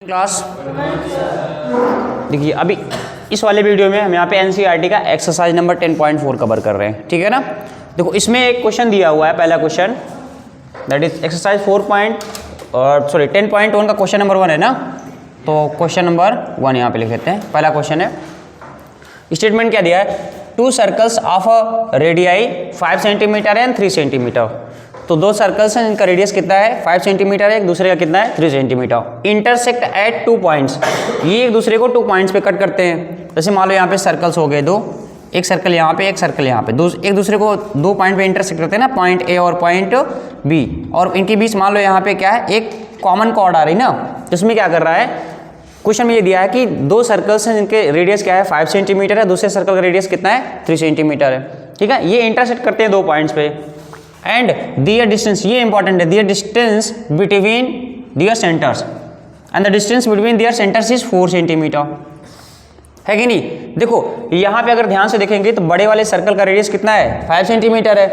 Class देखिए, अभी इस वाले वीडियो में हम यहाँ पे एनसीईआरटी का एक्सरसाइज नंबर 10.4 कवर कर रहे हैं, ठीक है ना। देखो इसमें एक क्वेश्चन दिया हुआ है, पहला क्वेश्चन दैट इज एक्सरसाइज 10.1 का क्वेश्चन नंबर 1 है ना। तो क्वेश्चन नंबर 1 यहाँ पे लिख देते हैं। पहला क्वेश्चन है, स्टेटमेंट क्या दिया है, 2 circles of a radii 5 centimetre and 3 centimetre. तो 2 सर्कल्स हैं जिनका रेडियस कितना है 5 सेंटीमीटर है, एक दूसरे का कितना है 3 सेंटीमीटर। इंटरसेक्ट एट 2 पॉइंट्स, ये एक दूसरे को 2 पॉइंट्स पे कट करते हैं। जैसे मान लो यहाँ पे सर्कल्स हो गए 2, एक सर्कल यहाँ पे, एक सर्कल यहाँ पे, एक दूसरे को 2 पॉइंट पे इंटरसेक्ट करते हैं ना, पॉइंट ए और पॉइंट बी, और इनके बीच मान लो यहाँ पे क्या है, एक कॉमन कॉर्ड आ रही ना। तो इसमें क्या कर रहा है, क्वेश्चन में ये दिया है कि 2 सर्कल्स हैं जिनके रेडियस क्या है 5 सेंटीमीटर है, दूसरे सर्कल का रेडियस कितना है 3 सेंटीमीटर है, ठीक है। ये इंटरसेक्ट करते हैं 2 पॉइंट्स पे एंड दियर डिस्टेंस, ये इंपॉर्टेंट है, their distance between their centres and the distance between their centres is 4 centimetre, है कि नहीं। देखो यहाँ पे अगर ध्यान से देखेंगे तो बड़े वाले सर्कल का रेडियस कितना है 5 सेंटीमीटर है,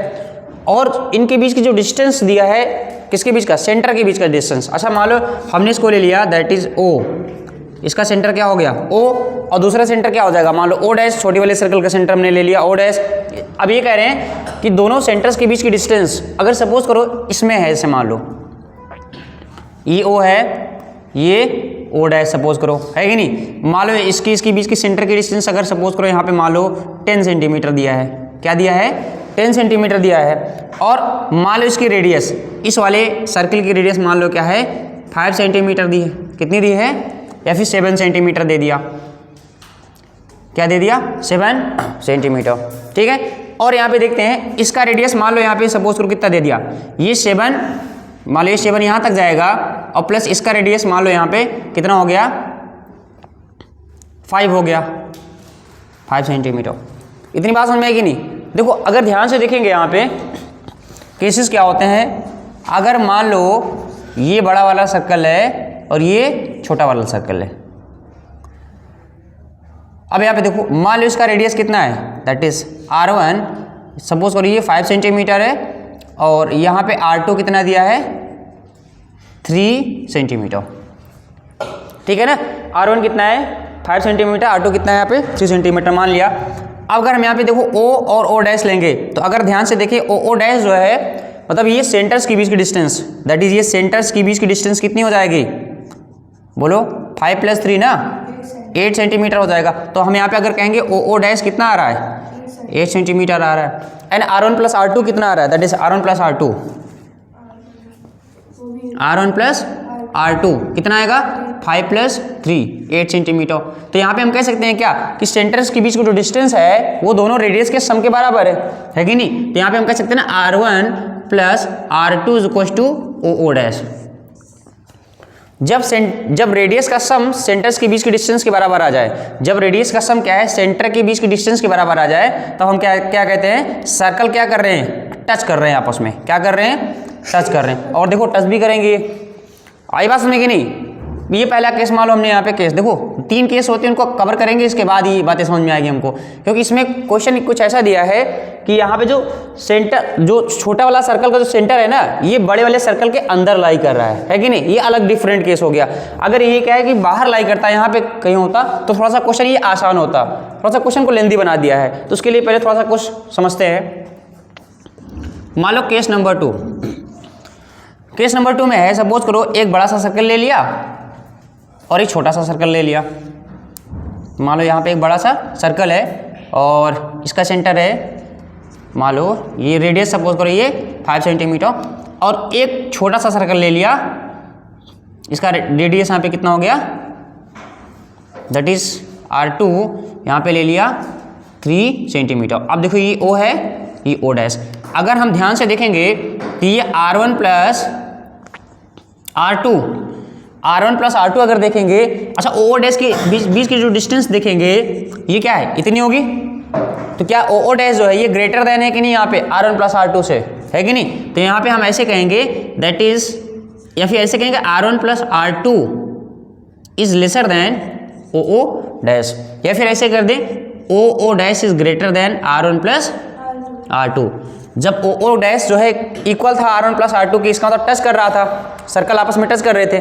और इनके बीच की जो डिस्टेंस दिया है, किसके बीच का, सेंटर के बीच का डिस्टेंस। अच्छा मान लो हमने इसको ले लिया दैट इज ओ, इसका सेंटर क्या हो गया ओ, और दूसरा सेंटर क्या हो जाएगा, मान लो ओ डैश, छोटी वाले सर्कल का सेंटर हमने ले लिया ओ डैश। अब ये कह रहे हैं कि दोनों सेंटर्स के बीच की डिस्टेंस अगर सपोज करो इसमें है, जैसे मान लो ये ओ है, ये ओ डैश सपोज करो, है कि नहीं। मान लो इसकी बीच की सेंटर की डिस्टेंस अगर सपोज करो यहाँ पे मान लो 10 सेंटीमीटर दिया है, क्या दिया है 10 सेंटीमीटर दिया है, और मान लो इसकी रेडियस, इस वाले सर्कल की रेडियस मान लो क्या है 5 सेंटीमीटर दी है, कितनी दी है, या फिर 7 सेंटीमीटर दे दिया, क्या दे दिया 7 सेंटीमीटर, ठीक है। और यहाँ पे देखते हैं इसका रेडियस मान लो यहाँ पे सपोज करो कितना दे दिया, ये 7, मान लो ये 7 यहाँ तक जाएगा, और प्लस इसका रेडियस मान लो यहाँ पे कितना हो गया 5 हो गया, 5 सेंटीमीटर। इतनी बात समझ में आएगी नहीं। देखो अगर ध्यान से देखेंगे यहाँ पे केसेस क्या होते हैं, अगर मान लो ये बड़ा वाला सर्कल है और ये छोटा वाला सर्कल है, अब यहाँ पे देखो मान लो इसका रेडियस कितना है दैट इज R1, सपोज करो ये 5 सेंटीमीटर है, और यहाँ पे R2 कितना दिया है 3 सेंटीमीटर, ठीक है ना। R1 कितना है 5 सेंटीमीटर, R2 कितना है यहाँ पे 3 सेंटीमीटर मान लिया। अब अगर हम यहाँ पे देखो O और O डैश लेंगे, तो अगर ध्यान से देखिए O डैश जो है मतलब ये सेंटर्स के बीच की डिस्टेंस, दैट इज ये सेंटर्स के बीच की डिस्टेंस कितनी हो जाएगी, बोलो 5 + 3 ना 8 सेंटीमीटर हो जाएगा। तो हम यहाँ पे अगर कहेंगे O डैश कितना आ रहा है 8 सेंटीमीटर आ रहा है, एंड R1 + R2 कितना आ रहा है, that is R1 + R2, R1 + R2 कितना आएगा 5 + 3 8 सेंटीमीटर। तो यहाँ पे हम कह सकते हैं क्या कि सेंटर्स के बीच की जो डिस्टेंस है वो दोनों रेडियस के सम के बराबर है कि नहीं। तो यहाँ पे हम कह सकते हैं ना R1 + R2 = O डैश। जब रेडियस का सम सेंटर्स के बीच की डिस्टेंस के बराबर आ जाए, जब रेडियस का सम क्या है सेंटर के बीच की डिस्टेंस के बराबर आ जाए, तो हम क्या कहते हैं, सर्कल क्या कर रहे हैं, टच कर रहे हैं आपस में, क्या कर रहे हैं, टच कर रहे हैं। और देखो टच भी करेंगे, आई बात समझ में कि नहीं। ये पहला केस मान लो हमने यहाँ पे केस, देखो 3 केस होते हैं, उनको कवर करेंगे, इसके बाद ये बातें समझ में आएगी हमको, क्योंकि इसमें क्वेश्चन कुछ ऐसा दिया है कि यहाँ पे जो सेंटर, जो छोटा वाला सर्कल का जो सेंटर है ना, ये बड़े वाले सर्कल के अंदर लाई कर रहा है कि नहीं। ये अलग डिफरेंट केस हो गया। अगर ये क्या है कि बाहर लाई करता है, यहाँ पे कहीं होता, तो थोड़ा सा क्वेश्चन ये आसान होता, थोड़ा सा क्वेश्चन को लेंदी बना दिया है। तो उसके लिए पहले थोड़ा सा कुछ समझते हैं। मान लो केस नंबर 2, केस नंबर 2 में है, सपोज करो एक बड़ा सा सर्कल ले लिया और एक छोटा सा सर्कल ले लिया। मान लो यहाँ पे एक बड़ा सा सर्कल है और इसका सेंटर है, मान लो ये रेडियस सपोज करो ये 5 सेंटीमीटर, और एक छोटा सा सर्कल ले लिया, इसका रेडियस यहाँ पे कितना हो गया, दैट इज R2 यहाँ पे ले लिया 3 सेंटीमीटर। अब देखो ये O है, ये O डैश। अगर हम ध्यान से देखेंगे तो ये R1 + R2 अगर देखेंगे, अच्छा O डैश के बीच की जो डिस्टेंस देखेंगे ये क्या है, इतनी होगी। तो क्या O डैश जो है ये ग्रेटर देन है कि नहीं यहाँ पे R1 + R2 से, है कि नहीं। तो यहाँ पे हम ऐसे कहेंगे दैट इज, या फिर ऐसे कहेंगे R1 + R2 is lesser then O dash, या फिर ऐसे कर दें O dash is greater than R1 + R2। जब O डैश जो है इक्वल था R1 + R2 की, इसका मतलब टच कर रहा था, सर्कल आपस में टच कर रहे थे।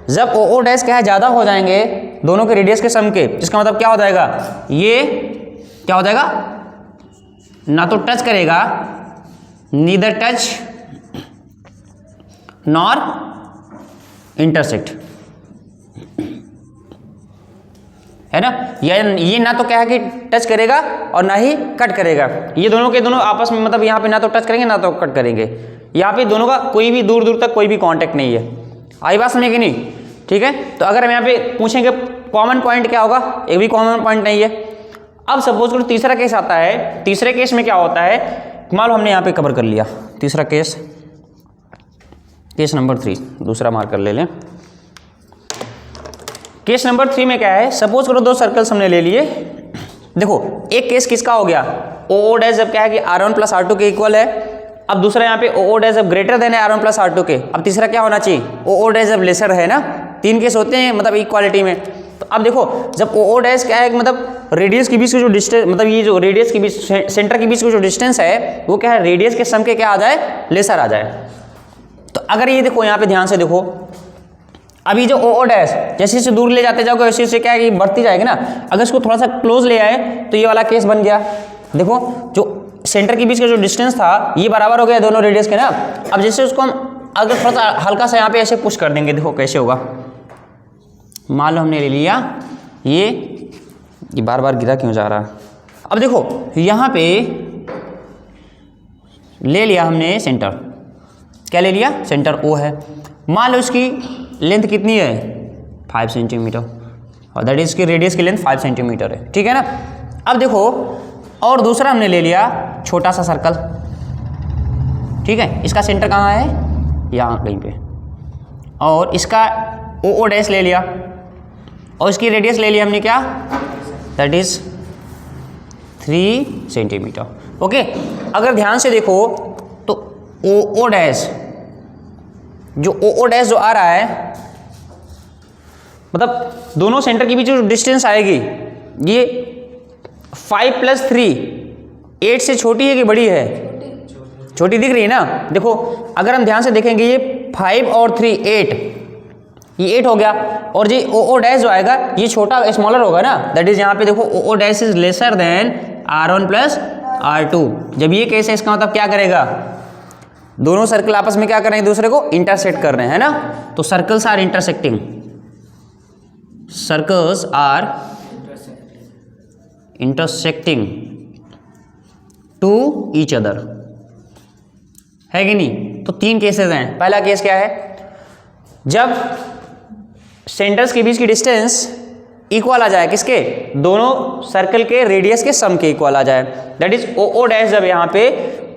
जब ओ डैश क्या है ज़्यादा हो जाएंगे दोनों के रेडियस के सम के, इसका मतलब क्या हो जाएगा, ये क्या हो जाएगा, ना तो टच करेगा, नीदर टच नॉर इंटरसेक्ट, है ना। ये ना तो क्या है कि टच करेगा और ना ही कट करेगा, ये दोनों के दोनों आपस में मतलब यहाँ पे ना तो टच करेंगे ना तो कट करेंगे, यहाँ पे दोनों का कोई भी दूर दूर तक कोई भी कांटेक्ट नहीं है। आई बात समझे कि नहीं, ठीक है। तो अगर हम यहाँ पे पूछेंगे कॉमन पॉइंट क्या होगा, एक भी कॉमन पॉइंट नहीं है। अब सपोज करो तीसरा केस आता है, तीसरे केस में क्या होता है, मान लो हमने यहाँ पे कवर कर लिया तीसरा केस, केस नंबर 3, दूसरा मार्कर ले लें। केस नंबर 3 में क्या है, सपोज करो दो सर्कल्स हमने ले लिए। देखो एक केस किसका हो गया, ओ डैश जब क्या है कि R1 प्लस R2 के इक्वल है। अब दूसरा यहाँ पे ओ डैश जब ग्रेटर देन है R1 प्लस R2 के। अब तीसरा क्या होना चाहिए, ओ डैश जब लेसर है ना, 3 केस होते हैं मतलब इक्वालिटी में। तो अब देखो जब ओ डैश क्या है मतलब रेडियस के बीच की जो डिस्टेंस, मतलब ये जो रेडियस के बीच सेंटर के बीच की जो डिस्टेंस है वो क्या है, रेडियस के सम के क्या आ जाए, लेसर आ जाए। तो अगर ये देखो यहाँ पे ध्यान से देखो, अभी जो ओ डैश जैसे जैसे दूर ले जाते जाओगे वैसे वैसे क्या है कि बढ़ती जाएगी ना। अगर इसको थोड़ा सा क्लोज ले आए तो ये वाला केस बन गया। देखो जो सेंटर के बीच का जो डिस्टेंस था ये बराबर हो गया दोनों रेडियस के ना। अब जैसे उसको हम अगर थोड़ा सा हल्का सा यहाँ पे ऐसे पुश कर देंगे, देखो कैसे होगा। मान लो हमने ले लिया ये बार बार गिरा क्यों जा रहा है। अब देखो यहाँ पे ले लिया हमने सेंटर, क्या ले लिया, सेंटर ओ है। मान लो इसकी लेंथ कितनी है, 5 सेंटीमीटर, और दैट इज इसकी रेडियस की लेंथ 5 सेंटीमीटर है, ठीक है ना। अब देखो और दूसरा हमने ले लिया छोटा सा सर्कल, ठीक है। इसका सेंटर कहाँ है, यहाँ कहीं पे, और इसका ओ डैश ले लिया और इसकी रेडियस ले लिया हमने क्या, दैट इज 3 सेंटीमीटर। ओके, अगर ध्यान से देखो तो ओ डैश जो ओ डैश जो आ रहा है, मतलब दोनों सेंटर के बीच जो डिस्टेंस आएगी ये 5 + 3 8 से छोटी है कि बड़ी है, छोटी दिख रही है ना। देखो अगर हम ध्यान से देखेंगे ये 5 और 3 8, ये 8 हो गया, और ये ओ डैश जो आएगा ये छोटा स्मॉलर होगा ना। दैट इज यहाँ पे देखो O dash is lesser than R1 + R2। जब ये केस है इसका मतलब क्या करेगा, दोनों सर्कल आपस में क्या कर रहे हैं, दूसरे को इंटरसेक्ट कर रहे हैं, है ना। तो circles are intersecting, circles are intersecting to each other, है कि नहीं। तो 3 केसेस हैं। पहला केस क्या है, जब सेंटर्स के बीच की डिस्टेंस इक्वल आ जाए, किसके, दोनों सर्कल के रेडियस के सम के इक्वल आ जाए। दैट इज ओ डैश, जब यहाँ पे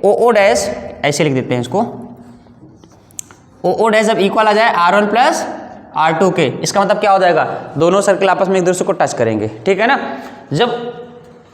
ओ डैश ऐसे लिख देते हैं इसको, ओ डैश जब इक्वल आ जाए R1 + R2 के, इसका मतलब क्या हो जाएगा, दोनों सर्कल आपस में एक दूसरे को टच करेंगे, ठीक है ना। जब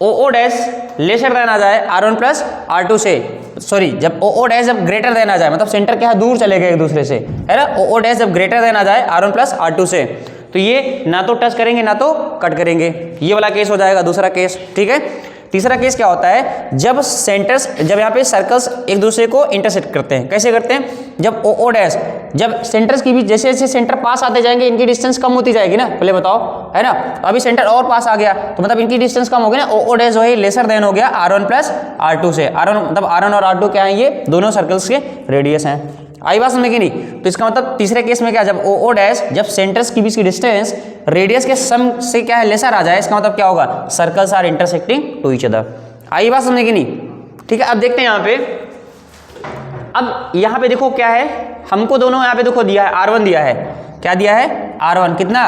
ओ डैश लेसर देन आ जाए R1 + R2 से, सॉरी जब ओ डैश जब ग्रेटर देन आ जाए, मतलब सेंटर क्या है दूर चले गए एक दूसरे से, है ना। ओ डैश जब ग्रेटर देन आ जाए R1 + R2 से, तो ये ना तो टच करेंगे ना तो कट करेंगे, ये वाला केस हो जाएगा दूसरा केस, ठीक है। तीसरा केस क्या होता है, जब सेंटर्स, जब यहाँ पे सर्कल्स एक दूसरे को इंटरसेक्ट करते हैं। कैसे करते हैं, जब ओ डैश जब सेंटर्स के बीच जैसे जैसे सेंटर पास आते जाएंगे इनकी डिस्टेंस कम होती जाएगी ना, पहले बताओ, है ना। अभी सेंटर और पास आ गया तो मतलब इनकी डिस्टेंस कम हो गई ना। ओ डैश जो है लेसर देन हो गया R1 + R2 से। R1 मतलब R1 और R2 क्या है, ये दोनों सर्कल्स के रेडियस हैं। आई बात समझ में कि नहीं। तो इसका मतलब तीसरे केस में क्या, जब ओ डैश जब सेंटर्स के बीच की डिस्टेंस रेडियस के सम से क्या है लेसर आ जाए, इसका मतलब क्या होगा, circles are intersecting to each other. आई बात समझ में कि नहीं, ठीक है। अब देखते हैं यहाँ पे, अब यहाँ पे देखो क्या है, हमको दोनों यहाँ पे देखो दिया है R1 दिया है, क्या दिया है, R1 कितना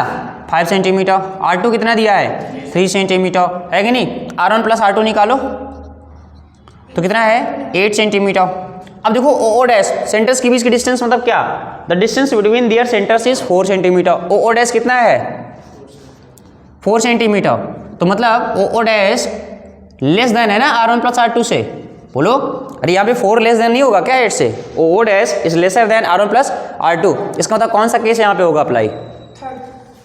5 सेंटीमीटर, R2 कितना दिया है 3 सेंटीमीटर, है कि नहीं। R1 + R2 निकालो तो कितना है 8 सेंटीमीटर। अब देखो ओ डैश सेंटर्स के बीच की डिस्टेंस मतलब क्या, the distance between their centres is 4 centimetre. O dash कितना है 4 सेंटीमीटर, तो मतलब ओ डैश लेस देन है ना R1 + R2 से, बोलो। अरे यहाँ पे 4 लेस देन नहीं होगा क्या 8 से, O dash is lesser than R1 + R2। इसका मतलब कौन सा केस यहाँ पे होगा अप्लाई,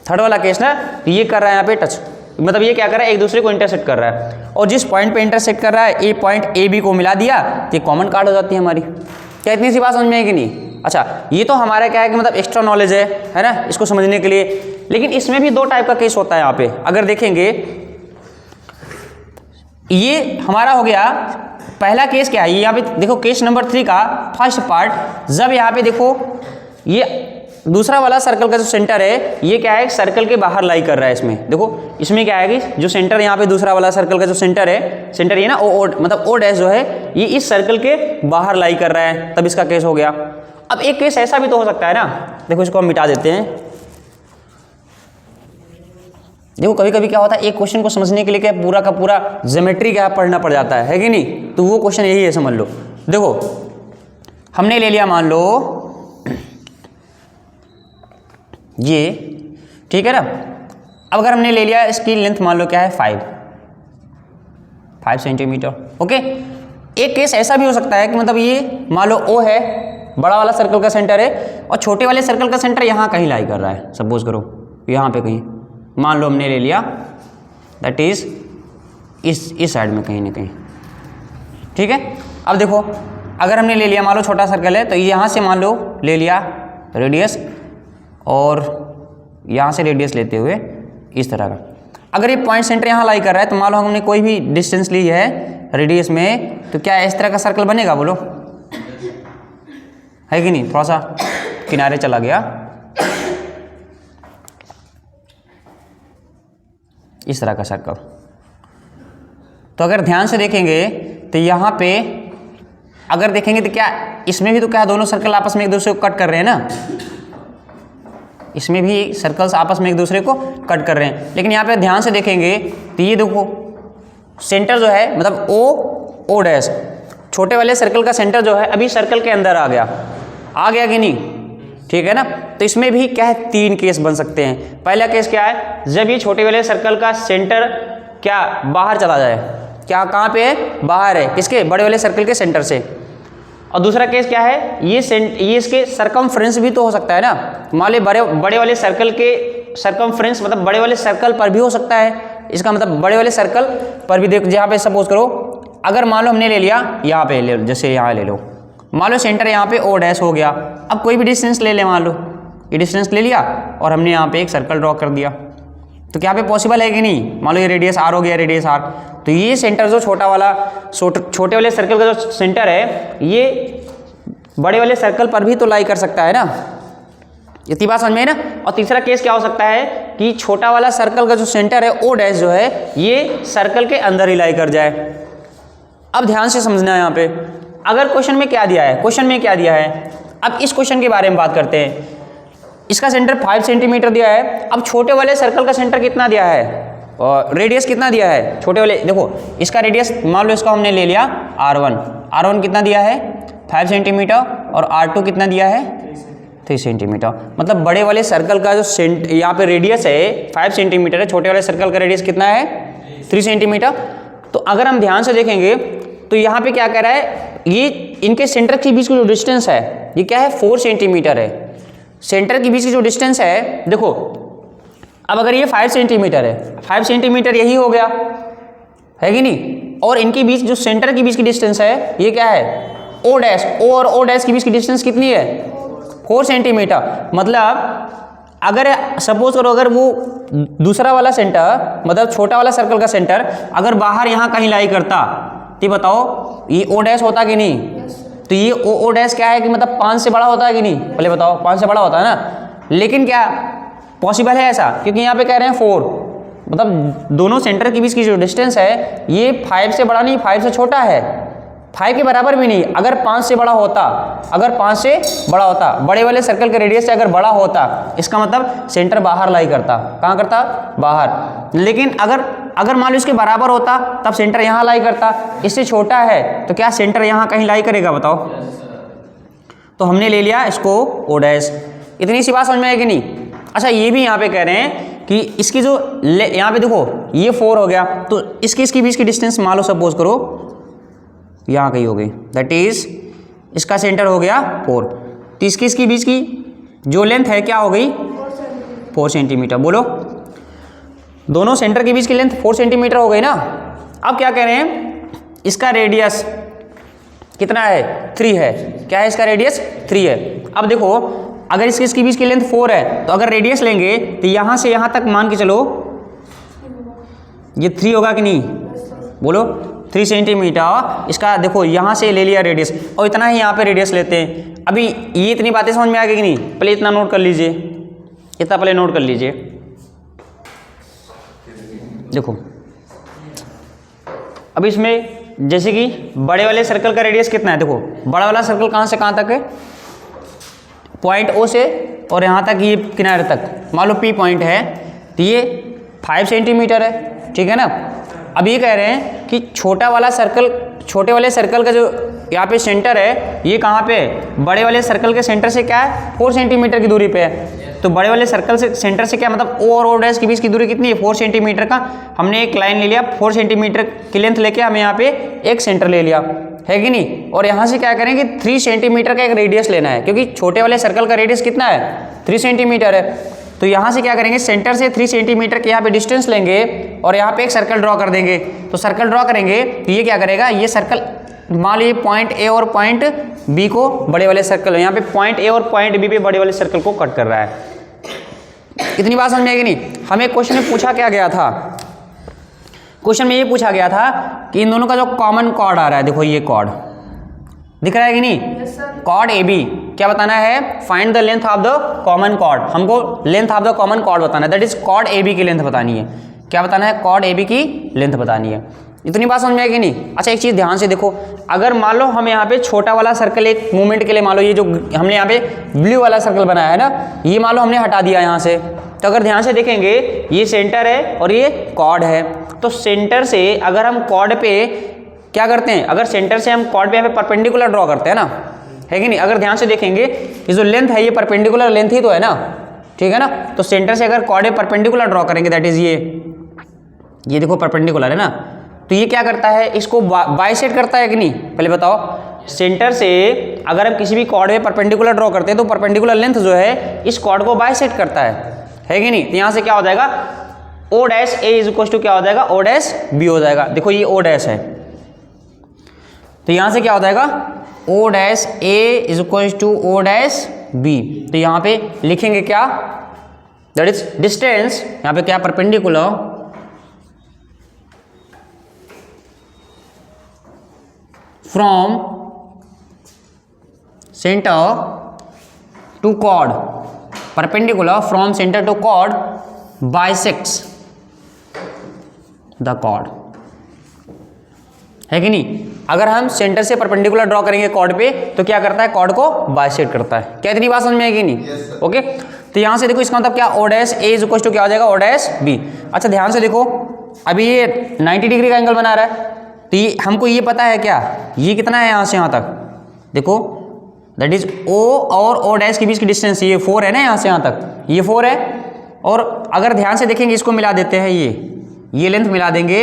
थर्ड वाला केस ना। तो ये कर रहा है यहाँ पे टच, मतलब ये क्या कर रहा है, एक दूसरे को इंटरसेक्ट कर रहा है, और जिस पॉइंट पे इंटरसेक्ट कर रहा है ए पॉइंट ए बी को मिला दिया तो ये कॉमन कार्ड हो जाती है हमारी। क्या इतनी सी बात समझ में है कि नहीं। अच्छा, ये तो हमारा क्या है कि मतलब एक्स्ट्रा नॉलेज है ना, इसको समझने के लिए। लेकिन इसमें भी दो टाइप का केस होता है यहाँ पे। अगर देखेंगे, ये हमारा हो गया पहला केस। क्या है ये यहाँ पे देखो, केस नंबर 3 का फर्स्ट पार्ट, जब यहाँ पे देखो ये दूसरा वाला सर्कल का जो सेंटर है ये क्या है, सर्कल के बाहर लाई कर रहा है। इसमें देखो, इसमें क्या है कि जो सेंटर यहाँ पे दूसरा वाला सर्कल का जो सेंटर है, सेंटर ये ना ओ मतलब ओ डैश जो है ये इस सर्कल के बाहर लाई कर रहा है, तब इसका केस हो गया। अब एक केस ऐसा भी तो हो सकता है ना, देखो इसको हम मिटा देते हैं। देखो कभी कभी क्या होता है, एक क्वेश्चन को समझने के लिए क्या पूरा का पूरा ज्योमेट्री क्या पढ़ना पड़ जाता है कि नहीं, तो वो क्वेश्चन यही है, समझ लो। देखो हमने ले लिया, मान लो ये, ठीक है ना। अब अगर हमने ले लिया इसकी लेंथ मान लो क्या है 5 सेंटीमीटर, ओके। एक केस ऐसा भी हो सकता है कि मतलब ये मान लो O है, बड़ा वाला सर्कल का सेंटर है, और छोटे वाले सर्कल का सेंटर यहाँ कहीं लाई कर रहा है, सपोज करो यहाँ पे कहीं, मान लो हमने ले लिया दैट इज इस साइड में कहीं ना कहीं, ठीक है। अब देखो अगर हमने ले लिया, मान लो छोटा सर्कल है, तो यहाँ से मान लो ले लिया रेडियस, और यहाँ से रेडियस लेते हुए इस तरह का। अगर ये पॉइंट सेंटर यहाँ लाई कर रहा है, तो मान लो हमने कोई भी डिस्टेंस ली है रेडियस में, तो क्या इस तरह का सर्कल बनेगा, बोलो है कि नहीं। थोड़ा सा किनारे चला गया, इस तरह का सर्कल। तो अगर ध्यान से देखेंगे तो यहाँ पे अगर देखेंगे तो क्या इसमें भी तो क्या दोनों सर्कल आपस में एक दूसरे को कट कर रहे हैं ना, इसमें भी सर्कल्स आपस में एक दूसरे को कट कर रहे हैं। लेकिन यहाँ पे ध्यान से देखेंगे तो ये देखो सेंटर जो है मतलब ओ डैश, छोटे वाले सर्कल का सेंटर जो है अभी सर्कल के अंदर आ गया कि नहीं, ठीक है ना। तो इसमें भी क्या है, 3 केस बन सकते हैं। पहला केस क्या है, जब ये छोटे वाले सर्कल का सेंटर क्या बाहर चला जाए, क्या कहाँ पे है, बाहर है, किसके, बड़े वाले सर्कल के सेंटर से। और दूसरा केस क्या है, ये इसके सरकमफ्रेंस भी तो हो सकता है ना, मान लो बड़े वाले सर्कल के सरकमफ्रेंस मतलब बड़े वाले सर्कल पर भी हो सकता है। इसका मतलब बड़े वाले सर्कल पर भी देखो, जहाँ पे सपोज करो अगर मान लो हमने ले लिया यहाँ पे ले लो, जैसे यहाँ ले लो, मान लो सेंटर यहाँ पे O डैश हो गया। अब कोई भी डिस्टेंस ले ले, मान लो ये डिस्टेंस ले लिया और हमने यहाँ पे एक सर्कल ड्रॉ कर दिया, तो क्या पे पॉसिबल है कि नहीं। मान लो ये रेडियस R हो गया, रेडियस R, तो ये सेंटर जो छोटे वाले सर्कल का जो सेंटर है ये बड़े वाले सर्कल पर भी तो लाई कर सकता है ना, इतनी बात समझ में है ना। और तीसरा केस क्या हो सकता है कि छोटा वाला सर्कल का जो सेंटर है O डैश जो है ये सर्कल के अंदर ही लाई कर जाए। अब ध्यान से समझना है यहाँ पे, अगर क्वेश्चन में क्या दिया है, क्वेश्चन में क्या दिया है, अब इस क्वेश्चन के बारे में बात करते हैं। इसका सेंटर 5 सेंटीमीटर दिया है। अब छोटे वाले सर्कल का सेंटर कितना दिया है और रेडियस कितना दिया है, छोटे वाले देखो इसका रेडियस मान लो इसका हमने ले लिया R1 कितना दिया है 5 सेंटीमीटर, और R2 कितना दिया है 3 सेंटीमीटर। मतलब बड़े वाले सर्कल का जो यहाँ पे रेडियस है 5 सेंटीमीटर है, छोटे वाले सर्कल का रेडियस कितना है 3 सेंटीमीटर। तो अगर हम ध्यान से देखेंगे तो यहाँ पे क्या कह रहा है, ये इनके सेंटर के बीच की जो डिस्टेंस है ये क्या है 4 सेंटीमीटर है। सेंटर के बीच की जो डिस्टेंस है देखो, अब अगर ये 5 सेंटीमीटर है, 5 सेंटीमीटर यही हो गया है कि नहीं, और इनके बीच जो सेंटर के बीच की डिस्टेंस है ये क्या है O डैश, O और O डैश के बीच की डिस्टेंस कितनी है 4 सेंटीमीटर। मतलब अगर सपोज करो अगर वो दूसरा वाला सेंटर मतलब छोटा वाला सर्कल का सेंटर अगर बाहर यहाँ कहीं लाई करता तो बताओ ये O डैश होता कि नहीं। तो ये O डैश क्या है कि मतलब 5 से बड़ा होता है कि नहीं, पहले बताओ 5 से बड़ा होता है ना। लेकिन क्या पॉसिबल है ऐसा, क्योंकि यहाँ पे कह रहे हैं 4, मतलब दोनों सेंटर के बीच की जो डिस्टेंस है ये 5 से बड़ा नहीं, 5 से छोटा है, 5 के बराबर भी नहीं। अगर 5 से बड़ा होता, अगर 5 से बड़ा होता, बड़े वाले सर्कल के रेडियस से अगर बड़ा होता, इसका मतलब सेंटर बाहर लाई करता, कहाँ करता बाहर। लेकिन अगर मान लो इसके बराबर होता तब सेंटर यहाँ लाई करता, इससे छोटा है तो क्या सेंटर यहाँ कहीं लाई करेगा बताओ। तो हमने ले लिया इसको O डैश। इतनी सी बात समझ में आएगी नहीं। अच्छा ये भी यहाँ पे कह रहे हैं कि इसकी जो यहाँ पे देखो ये 4 हो गया, तो इसके बीच की डिस्टेंस मान लो सपोज करो यहाँ कहीं हो गई, दैट इज इसका सेंटर हो गया 4, तो इसकी बीच की जो लेंथ है क्या हो गई 4 सेंटीमीटर। बोलो दोनों सेंटर के बीच की लेंथ 4 सेंटीमीटर हो गई ना। अब क्या कह रहे हैं, इसका रेडियस कितना है 3 है, क्या है इसका रेडियस 3 है। अब देखो अगर इसकी बीच की लेंथ 4 है तो अगर रेडियस लेंगे तो यहाँ से यहाँ तक मान के चलो ये 3 होगा कि नहीं, बोलो 3 सेंटीमीटर। इसका देखो यहाँ से ले लिया रेडियस और इतना ही यहाँ पे रेडियस लेते हैं। अभी ये इतनी बातें समझ में आ गई कि नहीं, पहले इतना नोट कर लीजिए, इतना पहले नोट कर लीजिए। देखो अब इसमें जैसे कि बड़े वाले सर्कल का रेडियस कितना है, देखो बड़ा वाला सर्कल कहाँ से कहाँ तक है, पॉइंट ओ से और यहाँ तक ये किनारे तक, मान लो पी पॉइंट है तो ये 5 सेंटीमीटर है, ठीक है ना। अब ये कह रहे हैं कि छोटे वाले सर्कल का जो यहाँ पे सेंटर है ये कहाँ पे है, बड़े वाले सर्कल के सेंटर से क्या है 4 सेंटीमीटर की दूरी पे है। तो बड़े वाले सर्कल से सेंटर से क्या मतलब ओ और ओ डैश के बीच की दूरी कितनी है 4 सेंटीमीटर का। हमने एक लाइन ले लिया 4 सेंटीमीटर की लेंथ लेके हमें यहाँ पे एक सेंटर ले लिया, है कि नहीं। और यहाँ से क्या करेंगे 3 सेंटीमीटर का एक रेडियस लेना है, क्योंकि छोटे वाले सर्कल का रेडियस कितना है 3 सेंटीमीटर है। तो यहाँ से क्या करेंगे सेंटर से 3 सेंटीमीटर के यहाँ पे डिस्टेंस लेंगे और यहाँ पे एक सर्कल ड्रॉ कर देंगे। तो सर्कल ड्रॉ करेंगे तो ये क्या करेगा, ये सर्कल मान लीजिए पॉइंट ए और पॉइंट बी को बड़े वाले सर्कल, यहाँ पे पॉइंट ए और पॉइंट बी पे बड़े वाले सर्कल को कट कर रहा है। इतनी बात समझ में आएगी नहीं। हमें क्वेश्चन में पूछा क्या गया था, क्वेश्चन में ये पूछा गया था कि इन दोनों का जो कॉमन कॉर्ड आ रहा है, देखो ये कॉर्ड दिख रहा है कि नहीं, कॉर्ड ए बी, क्या बताना है, find the length of the common chord. हमको length of the common chord बताना है, that is chord A B की लेंथ बतानी है। क्या बताना है, कॉर्ड ए बी की लेंथ बतानी है। इतनी बात समझ में आएगी नहीं। अच्छा एक चीज़ ध्यान से देखो, अगर मान लो हम यहाँ पे छोटा वाला सर्कल एक मूवमेंट के लिए मान लो ये जो हमने यहाँ पे ब्लू वाला सर्कल बनाया है ना, ये मान लो हमने हटा दिया यहाँ से, तो अगर ध्यान से देखेंगे ये सेंटर है और ये कॉर्ड है। तो सेंटर से अगर हम कॉर्ड पे क्या करते हैं, अगर सेंटर से हम कॉर्ड पे यहाँ पे परपेंडिकुलर ड्रॉ करते हैं ना, है कि नहीं। अगर ध्यान से देखेंगे ये जो लेंथ है ये परपेंडिकुलर लेंथ ही तो है ना, ठीक है ना। तो सेंटर से अगर कॉर्ड पे परपेंडिकुलर ड्रॉ करेंगे, दैट इज ये देखो परपेंडिकुलर है ना, तो ये क्या करता है, इसको बाइसेक्ट करता है कि नहीं, पहले बताओ। सेंटर से अगर हम किसी भी कॉर्ड पे परपेंडिकुलर ड्रॉ करते हैं तो परपेंडिकुलर लेंथ जो है इस कॉर्ड को बाइसेक्ट करता है कि नहीं। तो यहाँ से क्या हो जाएगा, O dash A is equal to क्या हो जाएगा, ओ डैश बी हो जाएगा। देखो ये ओ डैश है, तो यहाँ से क्या हो जाएगा, O dash A is equal to O dash B. तो यहाँ पे लिखेंगे क्या, दैट इज डिस्टेंस, यहाँ पे क्या perpendicular from centre to chord, perpendicular from centre to chord bisects the chord, है कि नहीं। अगर हम सेंटर से परपेंडिकुलर ड्रॉ करेंगे कॉर्ड पे तो क्या करता है, कॉर्ड को बाइसेक्ट करता है। क्या इतनी बात समझ में आएगी नहीं, ओके। तो यहाँ से देखो इसका मतलब क्या, O dash A is equal to क्या हो जाएगा, ओ डैश बी। अच्छा ध्यान से देखो, अभी ये 90 डिग्री का एंगल बना रहा है, तो ये हमको ये पता है क्या, ये कितना है यहाँ से यहाँ तक, देखो दैट इज ओ और ओ डैश के बीच की डिस्टेंस ये 4 है ना, यहाँ से यहाँ तक ये 4 है। और अगर ध्यान से देखेंगे इसको मिला देते हैं, ये लेंथ मिला देंगे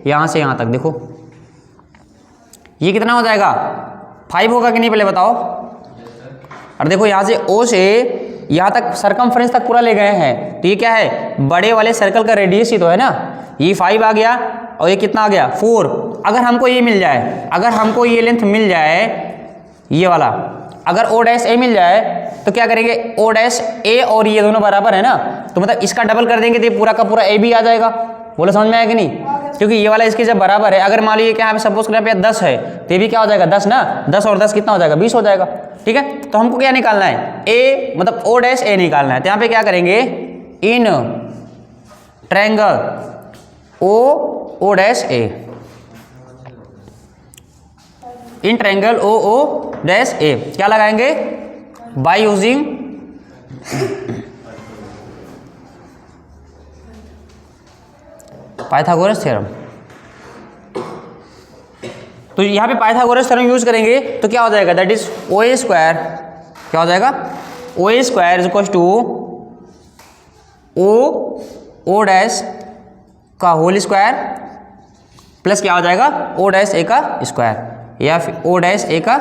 यहाँ से यहाँ तक, देखो ये कितना हो जाएगा, 5 होगा कि नहीं, पहले बताओ। और देखो यहाँ से ओ से यहाँ तक सरकमफ्रेंस तक पूरा ले गए हैं, तो ये क्या है, बड़े वाले सर्कल का रेडियस ही तो है ना। ये 5 आ गया और ये कितना आ गया 4। अगर हमको ये मिल जाए, अगर हमको ये लेंथ मिल जाए ये वाला, अगर ओ डैश ए मिल जाए तो क्या करेंगे, ओ डैश ए और ये दोनों बराबर है ना, तो मतलब इसका डबल कर देंगे तो ये पूरा का पूरा ए भी आ जाएगा। बोलो समझ में आया कि नहीं, क्योंकि ये वाला इसके जब बराबर है, अगर मान लीजिए क्या सपोज करें पे 10 है तो ये भी क्या हो जाएगा 10 ना, 10 और 10 कितना हो जाएगा 20 हो जाएगा, ठीक है। तो हमको क्या निकालना है, ए मतलब ओ डैश ए निकालना है। तो यहाँ पे क्या करेंगे, in triangle O dash A, in triangle O dash A क्या लगाएंगे, बाय यूजिंग पाइथागोरस थ्योरम। तो यहाँ पे पाइथागोरस थ्योरम यूज करेंगे तो क्या हो जाएगा, that is O A square, क्या हो जाएगा, O A square is equal to O dash का होल स्क्वायर प्लस क्या हो जाएगा, ओ डैश ए का स्क्वायर या फिर ओ डैश ए का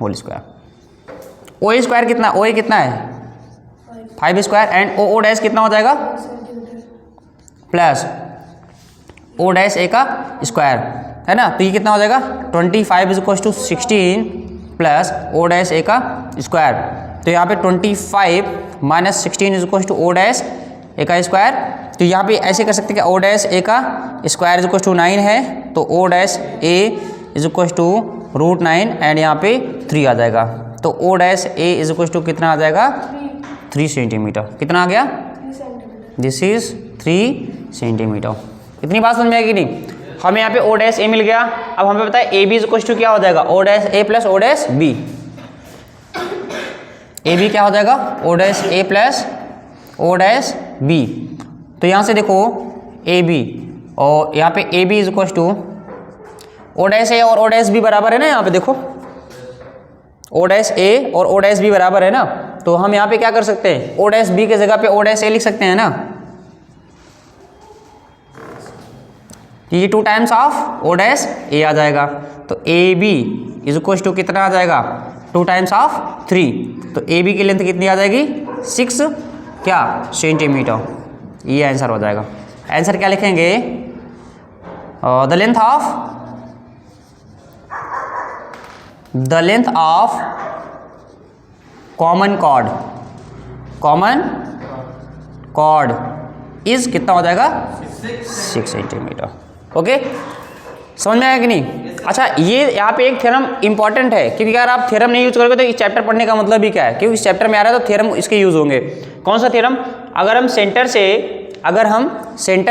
whole square. O A square कितना, ओ ए कितना है 5 स्क्वायर एंड ओ डैश कितना हो जाएगा प्लस ओ डैश ए का स्क्वायर, है ना। तो ये कितना हो जाएगा 25 is equal to 16 plus O dash A का स्क्वायर। तो यहाँ पे 25 minus 16 is equal to O dash A का स्क्वायर। तो यहाँ पे ऐसे कर सकते हैं कि ओ डैश ए का स्क्वायर इज इक्वल टू 9 है, तो O dash A is equal to √9 and यहाँ पे 3 आ जाएगा। तो O dash A is equal to कितना आ जाएगा 3 सेंटीमीटर। कितना आ गया? This is 3 centimetre. इतनी बात समझ में आएगी नहीं? हमें यहाँ पे ओ डैश ए मिल गया। अब हमें पता है A B is equal to क्या हो जाएगा O dash A plus O dash B. A B क्या हो जाएगा O dash A plus O dash B. तो यहाँ से देखो ए बी और यहाँ पे A B is equal to O dash A और ओ डैश बी बराबर है ना। यहाँ पे देखो ओ डैश ए और ओ डैश बी बराबर है ना, तो हम यहाँ पे क्या कर सकते हैं ओ डैश बी के जगह पे ओ डैश ए लिख सकते हैं ना। ये 2 times of O dash A आ जाएगा। तो A B is equal to कितना आ जाएगा 2 टाइम्स ऑफ 3। तो ए बी की लेंथ कितनी आ जाएगी 6 क्या सेंटीमीटर। ये आंसर हो जाएगा। आंसर क्या लिखेंगे the length of common chord is कितना हो जाएगा 6 सेंटीमीटर। ओके समझ में आया कि नहीं? अच्छा ये यहाँ पे एक थ्योरम इंपॉर्टेंट है, क्योंकि अगर आप थ्योरम नहीं यूज करोगे तो इस चैप्टर पढ़ने का मतलब भी क्या है, क्योंकि इस चैप्टर में आ रहा है तो थ्योरम इसके यूज होंगे। कौन सा थ्योरम? अगर हम सेंटर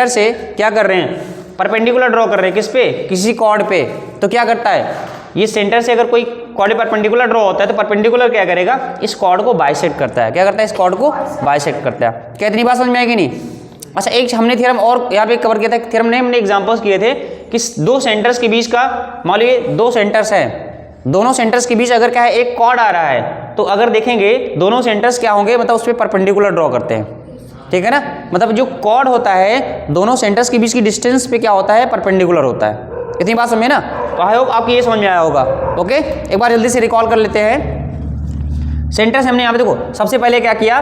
से क्या कर रहे हैं परपेंडिकुलर ड्रॉ कर रहे हैं किस पे किसी कॉर्ड पे, तो क्या करता है ये सेंटर से अगर कोई कॉर्ड परपेंडिकुलर ड्रॉ होता है तो परपेंडिकुलर क्या करेगा इस कॉर्ड को बाइसेक्ट करता है। क्या करता है इस कॉर्ड को बाइसेक्ट करता है। क्या इतनी बात समझ में आएगी नहीं? अच्छा एक हमने थ्योरम और यहाँ पे कवर किया था। थ्योरम ने हमने एग्जांपल्स किए थे कि 2 सेंटर्स के बीच का, मान लीजिए 2 सेंटर्स हैं, दोनों सेंटर्स के बीच अगर क्या है एक कॉर्ड आ रहा है, तो अगर देखेंगे दोनों सेंटर्स क्या होंगे मतलब उस पर परपेंडिकुलर ड्रॉ करते हैं। ठीक है ना, मतलब जो कॉर्ड होता है दोनों सेंटर्स के बीच की डिस्टेंस पे क्या होता है परपेंडिकुलर होता है। इतनी बात समझे ना? तो आई होप आपको ये समझ में आया होगा। ओके एक बार जल्दी से रिकॉल कर लेते हैं। सेंटर से हमने यहाँ पे देखो सबसे पहले क्या किया,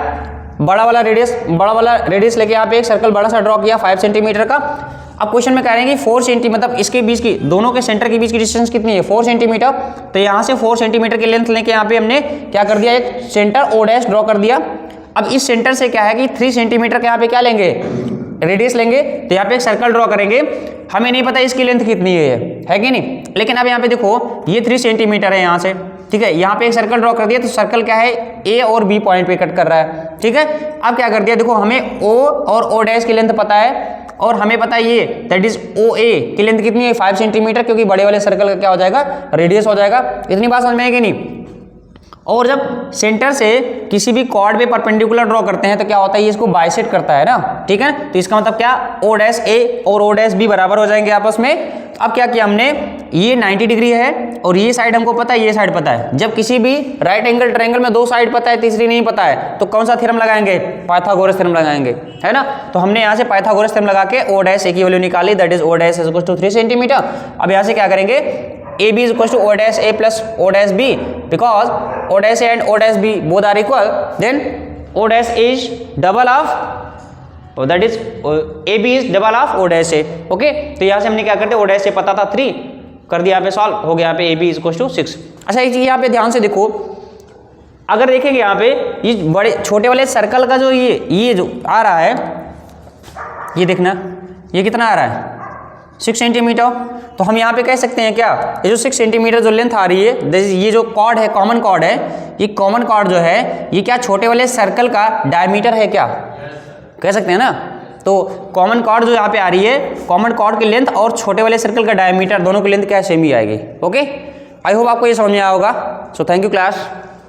बड़ा वाला रेडियस लेके यहाँ पे एक सर्कल बड़ा सा ड्रॉ किया 5 सेंटीमीटर का। अब क्वेश्चन में कह रहे हैं कि 4 सेंटीमीटर मतलब इसके बीच की दोनों के सेंटर के बीच की डिस्टेंस कितनी है 4 सेंटीमीटर। तो यहाँ से 4 सेंटीमीटर की लेंथ लेके यहाँ पे हमने क्या कर दिया एक सेंटर ओ डैश ड्रॉ कर दिया। अब इस सेंटर से क्या है कि 3 सेंटीमीटर के यहाँ पे क्या लेंगे रेडियस लेंगे, तो यहाँ पे एक सर्कल ड्रॉ करेंगे। हमें नहीं पता इसकी लेंथ कितनी है कि नहीं, लेकिन अब यहाँ पे देखो ये 3 सेंटीमीटर है यहाँ से। ठीक है, यहाँ पे एक सर्कल ड्रॉ कर दिया, तो सर्कल क्या है ए और बी पॉइंट पे कट कर रहा है। ठीक है, अब क्या कर दिया देखो हमें ओ और ओ डैश की लेंथ पता है और हमें पता है ये दैट इज ओ ए की लेंथ कितनी है 5 सेंटीमीटर, क्योंकि बड़े वाले सर्कल का क्या हो जाएगा रेडियस हो जाएगा। इतनी बात समझ में आएगी नहीं? और जब सेंटर से किसी भी कॉर्ड पे परपेंडिकुलर ड्रॉ करते हैं तो क्या होता है ये इसको बाइसेक्ट करता है ना। ठीक है, तो इसका मतलब क्या ओ डैश ए और ओ डैश बी बराबर हो जाएंगे आपस में। अब क्या किया हमने, ये 90 डिग्री है और ये साइड हमको पता है ये साइड पता है। जब किसी भी राइट एंगल ट्रायंगल में 2 साइड पता है तीसरी नहीं पता है तो कौन सा थ्योरम लगाएंगे पाइथागोरस थ्योरम लगाएंगे, है ना। तो हमने यहाँ से पाइथागोरस थ्योरम लगा के ओ डैश ए की वैल्यू निकाली that is O dash is equal to 3 centimetre. अब यहाँ से क्या करेंगे A B is equal to O dash A plus O dash B, because O dash A and O dash B both are equal, then O dash is double of that is A B is double of O dash A. Okay, तो यहाँ से हमने क्या करते ओ dash ए पता था 3 कर दिया, यहाँ पे सॉल्व हो गया, यहाँ पे A B is equal to 6। अच्छा एक चीज यहाँ पे ध्यान से देखो, अगर देखेंगे यहाँ पे ये बड़े छोटे वाले सर्कल का जो ये जो आ रहा है ये देखना ये कितना आ रहा है 6 सेंटीमीटर। तो हम यहाँ पे कह सकते हैं क्या ये जो 6 सेंटीमीटर जो लेंथ आ रही है ये जो कॉर्ड है कॉमन कॉर्ड है, ये कॉमन कॉर्ड जो है ये क्या छोटे वाले सर्कल का डायमीटर है क्या, कह सकते हैं ना। तो कॉमन कॉर्ड जो यहाँ पे आ रही है कॉमन कॉर्ड की लेंथ और छोटे वाले सर्कल का डायमीटर दोनों की लेंथ क्या सेम ही आएगी। ओके आई होप आपको ये समझ में आया होगा। So thank you class.